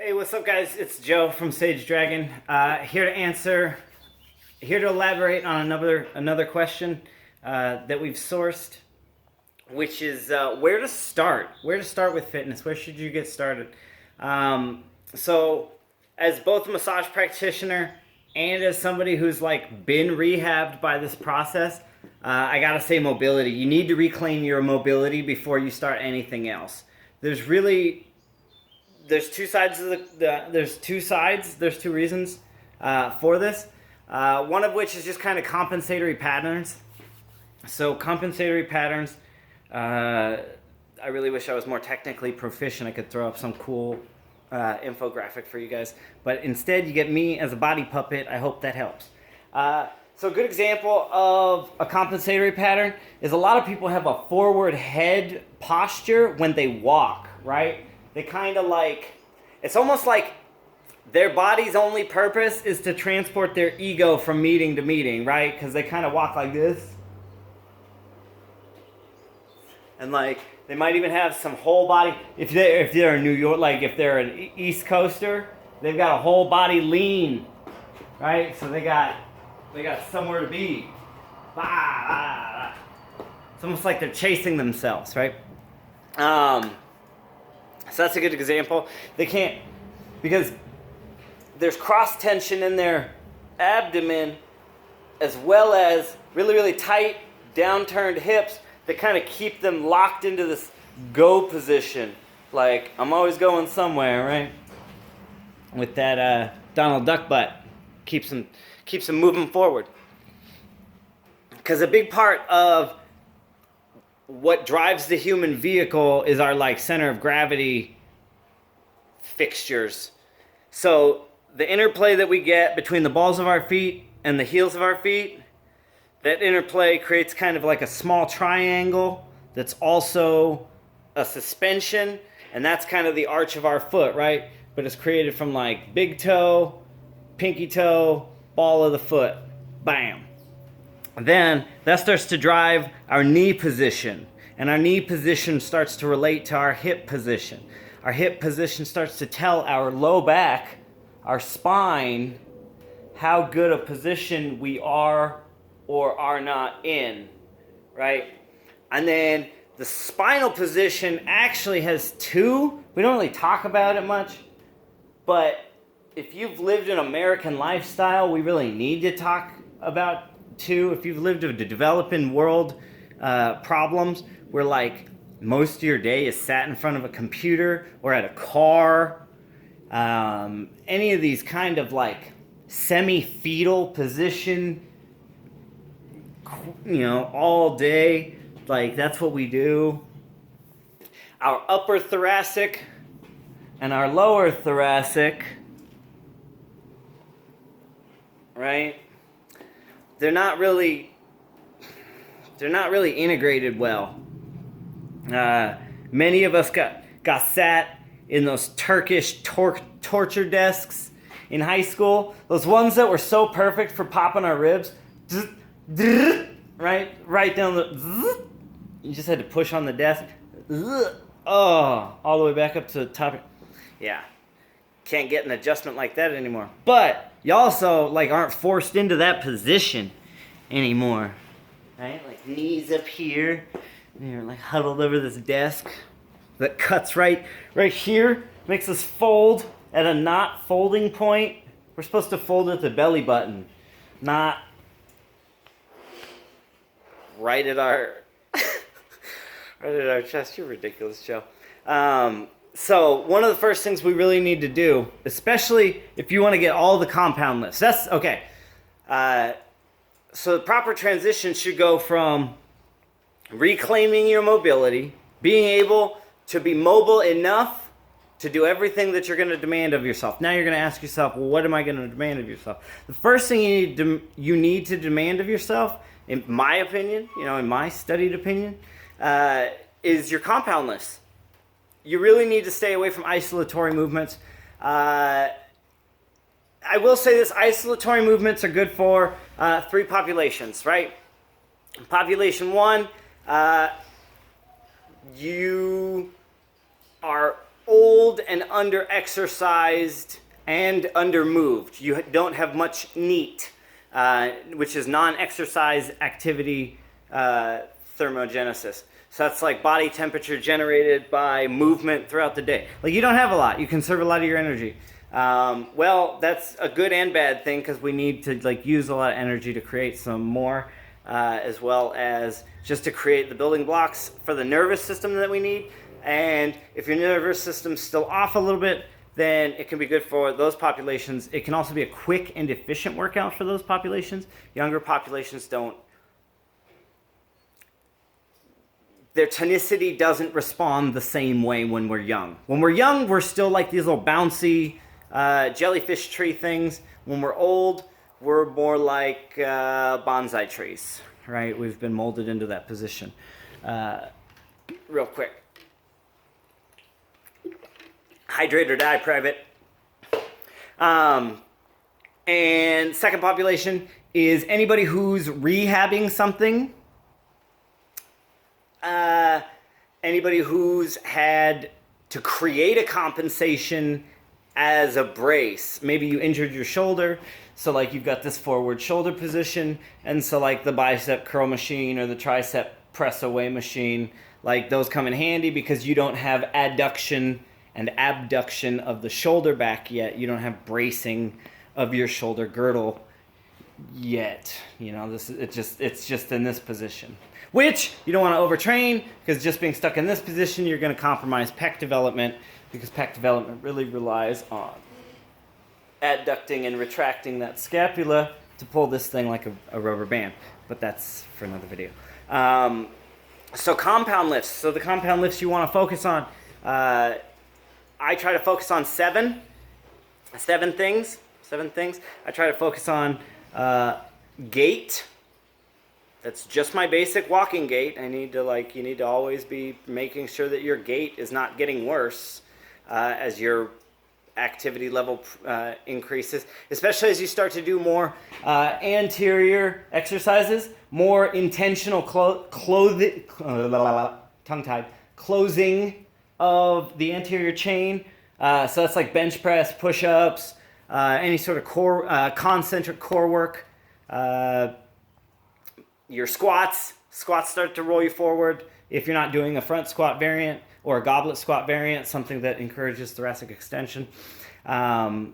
Hey, what's up, guys? It's Joe from Sage Dragon. Here to elaborate on another question that we've sourced, which is where to start. Where to start with fitness? Where should you get started? So, as both a massage practitioner and as somebody who's like been rehabbed by this process, I gotta say mobility. You need to reclaim your mobility before you start anything else. There's two sides of there's two reasons for this. One of which is just kind of compensatory patterns. So compensatory patterns, I really wish I was more technically proficient. I could throw up some cool infographic for you guys, but instead you get me as a body puppet. I hope that helps. So a good example of a compensatory pattern is a lot of people have a forward head posture when they walk, right? They kind of like, it's almost like their body's only purpose is to transport their ego from meeting to meeting, right? Because they kind of walk like this. And like, they might even have some whole body, if they're in New York, like if they're an East Coaster, they've got a whole body lean, right? So they got somewhere to be. It's almost like they're chasing themselves, right? So that's a good example. They can't, because there's cross tension in their abdomen as well as really, really tight downturned hips that kind of keep them locked into this go position. Like, I'm always going somewhere, right? With that Donald Duck butt. Keeps them moving forward. Because a big part of what drives the human vehicle is our like center of gravity fixtures. So the interplay that we get between the balls of our feet and the heels of our feet, that interplay creates kind of like a small triangle that's also a suspension, and that's kind of the arch of our foot, right? But it's created from like big toe, pinky toe, ball of the foot. Bam. Then that starts to drive our knee position, and our knee position starts to relate to our hip position. Our hip position starts to tell our low back, our spine, how good a position we are or are not in, right? And then the spinal position actually has two. We don't really talk about it much, but if you've lived an American lifestyle, we really need to talk about two. If you've lived a developing world problems where like most of your day is sat in front of a computer or at a car, any of these kind of like semi-fetal position, all day, like that's what we do. Our upper thoracic and our lower thoracic, right? They're not really integrated well. Many of us got sat in those Turkish torture desks in high school. Those ones that were so perfect for popping our ribs. Right down the... You just had to push on the desk. Oh, all the way back up to the top. Yeah. Can't get an adjustment like that anymore. But you also like aren't forced into that position anymore, right? Like knees up here, and you're like huddled over this desk that cuts right here, makes us fold at a not folding point. We're supposed to fold at the belly button, not right at our right at our chest. You're ridiculous, Joe. So one of the first things we really need to do, especially if you want to get all the compound lifts, that's okay. So the proper transition should go from reclaiming your mobility, being able to be mobile enough to do everything that you're going to demand of yourself. Now you're going to ask yourself, well, what am I going to demand of yourself? The first thing you need to demand of yourself, in my opinion, in my studied opinion, is your compound lifts. You really need to stay away from isolatory movements. I will say this, isolatory movements are good for three populations, right? Population one, you are old old and under exercised and under moved. You don't have much NEAT, which is non-exercise activity thermogenesis. So that's like body temperature generated by movement throughout the day. Like, you don't have a lot. You conserve a lot of your energy. Well, that's a good and bad thing, because we need to like use a lot of energy to create some more, as well as just to create the building blocks for the nervous system that we need. And if your nervous system's still off a little bit, then it can be good for those populations. It can also be a quick and efficient workout for those populations. Younger populations don't. Their tonicity doesn't respond the same way when we're young. When we're young, we're still like these little bouncy jellyfish tree things. When we're old, we're more like bonsai trees, right? We've been molded into that position. Real quick. Hydrate or die, private. And second population is anybody who's rehabbing something. Anybody who's had to create a compensation as a brace. Maybe you injured your shoulder, so like you've got this forward shoulder position, and so like the bicep curl machine or the tricep press away machine, like those come in handy because you don't have adduction and abduction of the shoulder back yet. You don't have bracing of your shoulder girdle yet. You know, it's just in this position, which you don't want to overtrain, because just being stuck in this position, you're going to compromise pec development, because pec development really relies on adducting and retracting that scapula to pull this thing like a rubber band. But that's for another video. So compound lifts. So the compound lifts you want to focus on, I try to focus on seven things. I try to focus on gait. That's just my basic walking gait. You need to always be making sure that your gait is not getting worse as your activity level increases, especially as you start to do more anterior exercises, more intentional closing of the anterior chain. So that's like bench press, push-ups, any sort of core, concentric core work. Your squats start to roll you forward if you're not doing a front squat variant or a goblet squat variant, something that encourages thoracic extension. But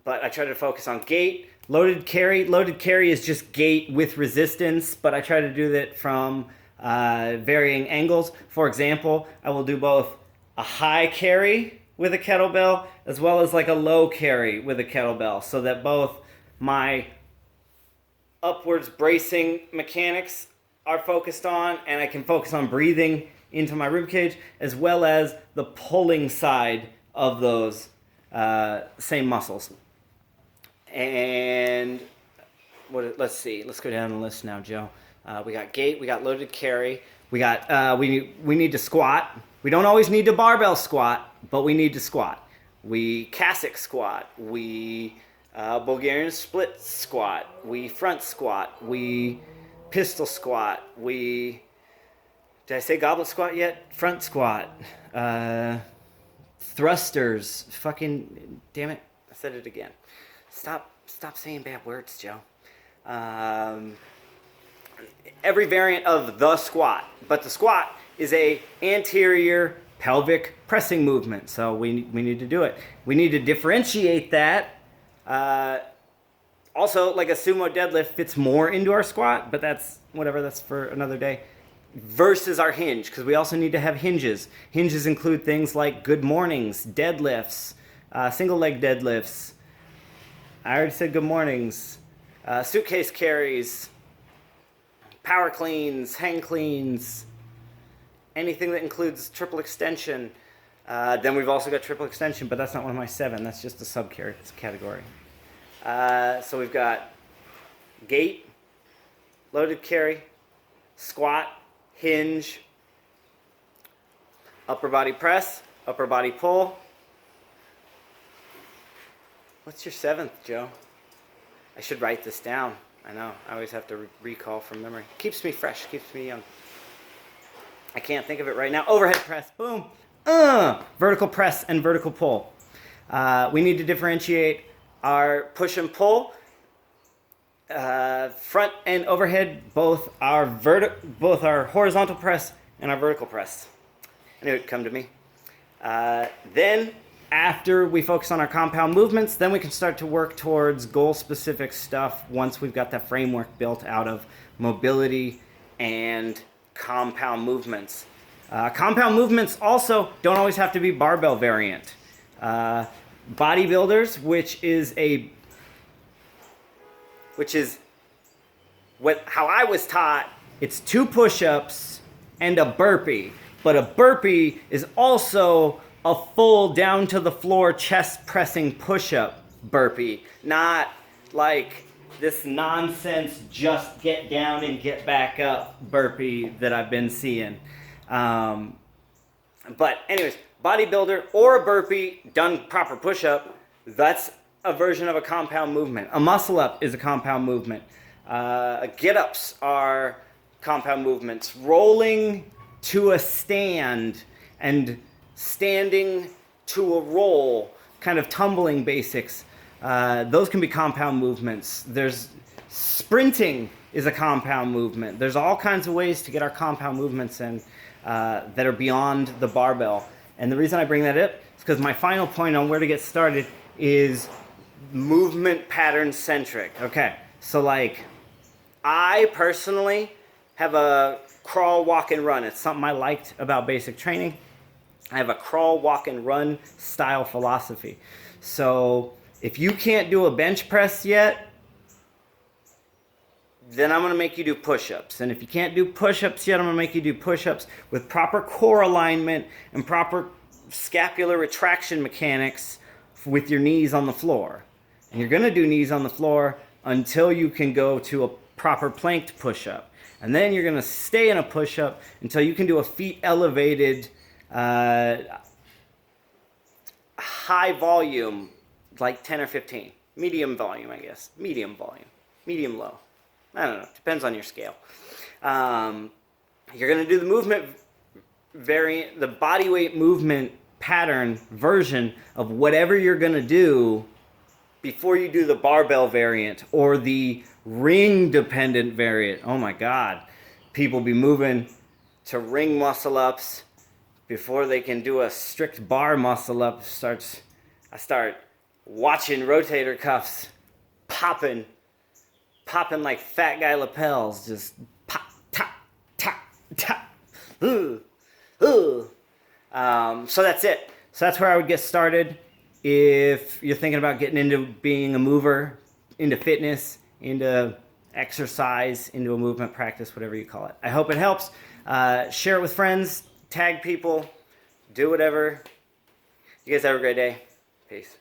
I try to focus on gait. Loaded carry. Loaded carry is just gait with resistance, but I try to do that from varying angles. For example, I will do both a high carry with a kettlebell as well as like a low carry with a kettlebell, so that both my upwards bracing mechanics are focused on, and I can focus on breathing into my rib cage, as well as the pulling side of those same muscles. And let's see. Let's go down the list now, Joe. We got gait. We got loaded carry. We got we need to squat. We don't always need to barbell squat, but we need to squat. We Cossack squat. We Bulgarian split squat. We front squat. We pistol squat. Did I say goblet squat yet? Front squat. Thrusters. Fucking damn it! I said it again. Stop saying bad words, Joe. Every variant of the squat, but the squat is a anterior pelvic pressing movement, so we need to do it. We need to differentiate that. Also, like a sumo deadlift fits more into our squat, but that's for another day. Versus our hinge, because we also need to have hinges. Hinges include things like good mornings, deadlifts, single leg deadlifts. I already said good mornings. Suitcase carries, power cleans, hang cleans, anything that includes triple extension. Then we've also got triple extension, but that's not one of my 7. That's just a subcategory. So we've got gait, loaded carry, squat, hinge, upper body press, upper body pull. What's your 7th, Joe? I should write this down. I know. I always have to recall from memory. Keeps me fresh. Keeps me young. I can't think of it right now. Overhead press. Boom. vertical press and vertical pull. We need to differentiate our push and pull, front and overhead, both our horizontal press and our vertical press. I knew it'd come to me. Then, after we focus on our compound movements, then we can start to work towards goal-specific stuff once we've got that framework built out of mobility and compound movements. Compound movements also don't always have to be barbell variant. Bodybuilders, which is how I was taught, it's 2 push-ups and a burpee. But a burpee is also a full down to the floor chest pressing push-up burpee, not like this nonsense just get down and get back up burpee that I've been seeing. But anyways, bodybuilder or a burpee done proper push-up, that's a version of a compound movement. A muscle-up is a compound movement. Get-ups are compound movements. Rolling to a stand and standing to a roll, kind of tumbling basics. Those can be compound movements. There's sprinting is a compound movement. There's all kinds of ways to get our compound movements in that are beyond the barbell. And the reason I bring that up is because my final point on where to get started is movement pattern centric. Okay, so like I personally have a crawl, walk, and run. It's something I liked about basic training. I have a crawl, walk, and run style philosophy. So if you can't do a bench press yet, then I'm going to make you do push-ups. And if you can't do push-ups yet, I'm going to make you do push-ups with proper core alignment and proper scapular retraction mechanics with your knees on the floor. And you're going to do knees on the floor until you can go to a proper planked push-up. And then you're going to stay in a push-up until you can do a feet elevated, high volume, like 10 or 15. Medium volume, I guess. Medium volume. Medium low. I don't know. Depends on your scale. You're going to do the movement variant, the body weight movement pattern version of whatever you're going to do before you do the barbell variant or the ring dependent variant. Oh my God. People be moving to ring muscle ups before they can do a strict bar muscle up. I start watching rotator cuffs popping like fat guy lapels, just pop, tap, tap, tap. So that's it. So that's where I would get started if you're thinking about getting into being a mover, into fitness, into exercise, into a movement practice, whatever you call it. I hope it helps. Share it with friends, tag people, do whatever. You guys have a great day. Peace.